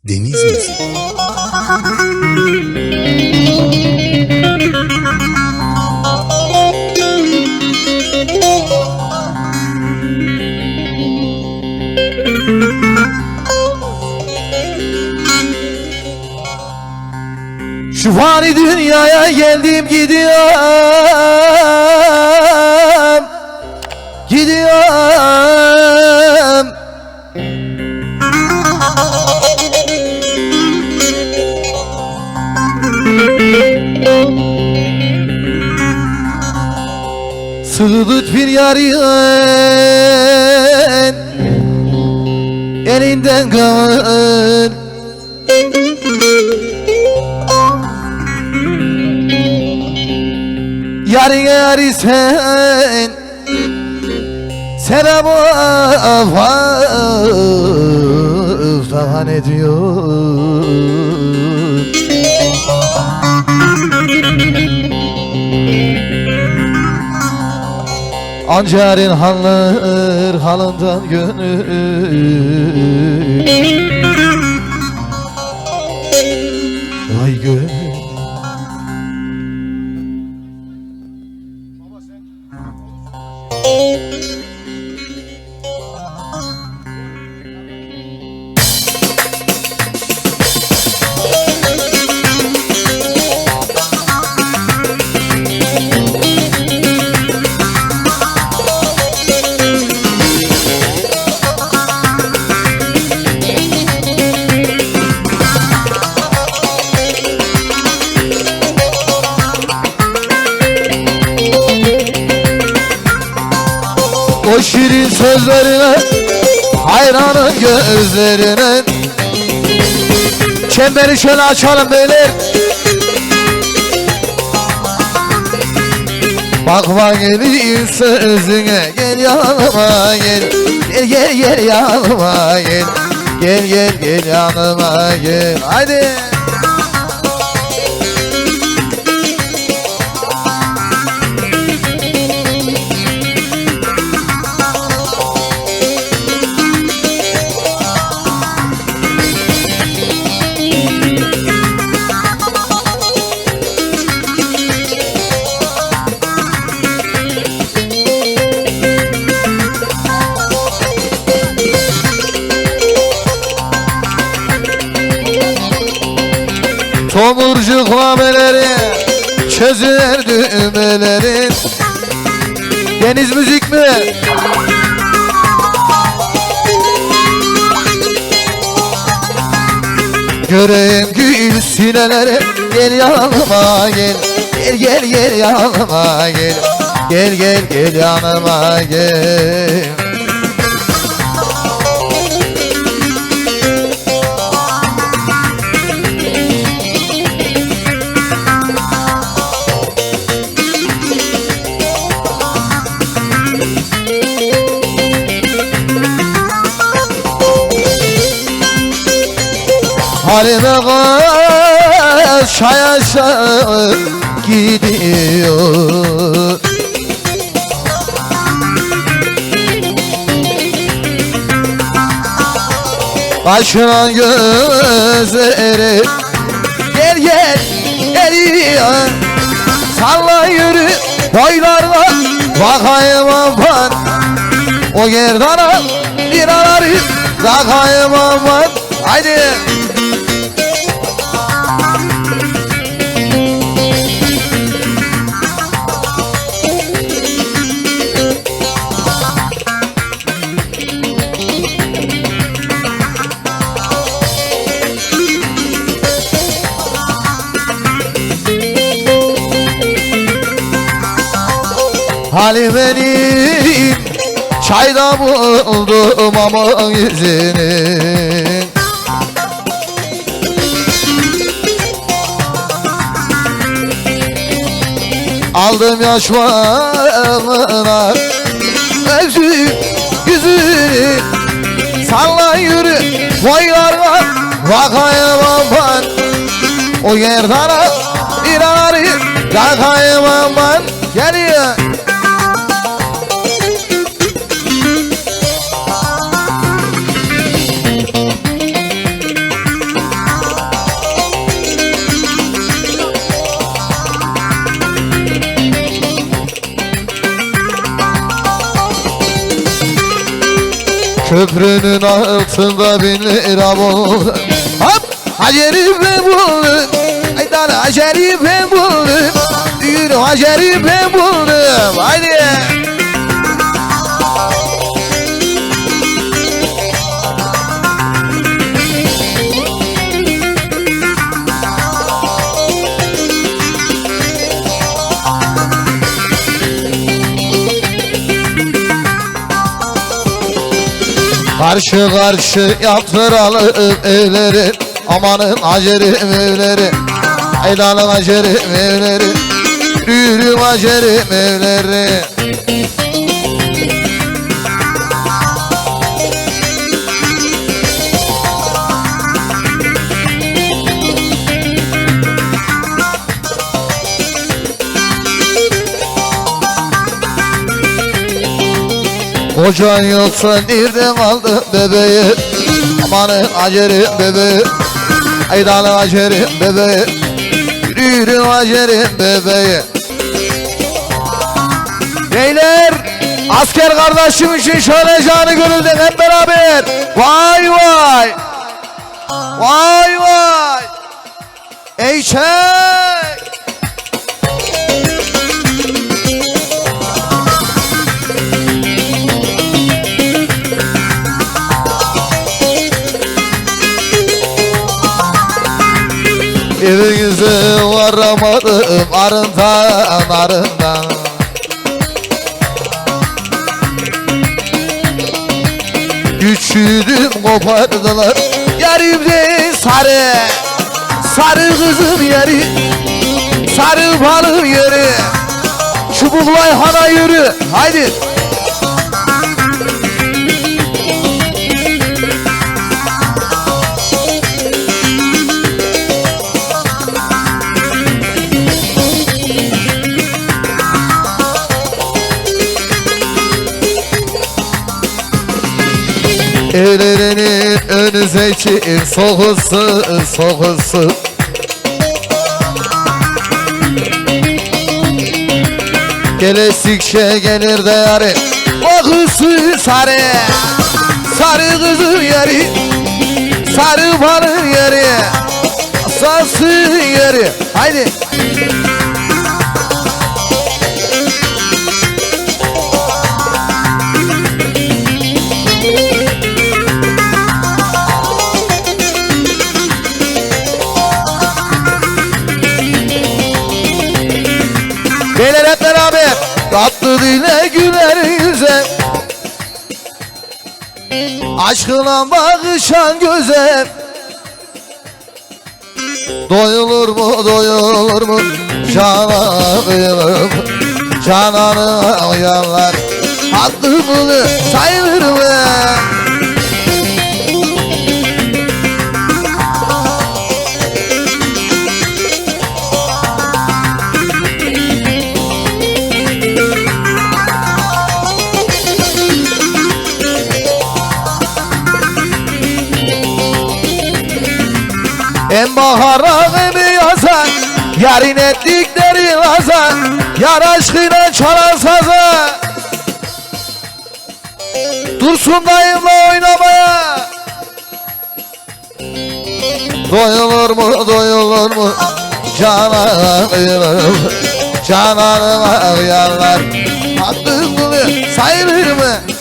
Deniz müziği. Şu fani dünyaya geldim gidiyorum, gidiyorum. Sığıdık bir yarın elinden kalır. Yarın yar sen Serap daha ne diyor? Ancarın halır halından gönül. Vay gönül. O şirin sözlerine, hayranın gözlerine. Çemberi şöyle açalım beyler. Bakma gelin sözüne, gel yanıma gel. Gel gel gel yanıma gel. Gel gel gel yanıma gel. Haydi. Tomurcuk nameleri çözüler düğmelerin. Deniz müzik mi? Göreyim gül sineleri. Gel yanıma gel. Gel gel gel yanıma gel. Gel gel gel yanıma gel. Halime kaç yaşa gidiyor. Başına gözleri gel gel geliyor. Salla yürü boylarla bakayım aman. O gerdana liraları bakayım aman. Haydi. Halime'nin çayda buldum ama yüzünü. Aldım yaşlarına özü yüzünü. Salla yürü boylarına bakayım aman. O yerdana inanır bakayım aman. Geliyor. Köprünün altında 1000 lira buldum. Hop! Acerife buldum. Aydan acerife buldum. Yürü acerife buldum. Haydi. Karşı karşı yaptıralım evleri. Amanın acerim evleri. Aydanın acerim evleri. Yürüm acerim evleri. Kocan yoksa nerede kaldı bebeği? Amanın acerim bebeği. Aydanın acerim bebeği. Yürüm acerim bebeği. Beyler, asker kardeşim için şöyle canı gönülden hep beraber. Vay vay. Vay vay. Ey şey. Evinize varamadım arından arından. Güçlüydüm kopardılar yarimde sarı. Sarı kızım yeri, sarı balım yeri. Çubuklay hana yürü, haydi. Ellerinin önü zeytin soğusun soğusun. Gelesikçe gelir de yarı kokusu sarı. Sarı kızım yeri, sarı balın yeri, sası yeri. Haydi. Beyler hep beraber tatlı dile güler yüze, aşkına bakışan göze. Doyulur mu doyulur mu cana kıyılır, cananı uyanlar hakkımı sayılır mı? En bahara ve yaza, yarın ettikleri laza, yar aşkıyla çalan saza. Dursun dayımla oynamaya. Doyulur mu doyulur mu cana kıyılır, cananıma uyanlar hakkımı sayılır mı?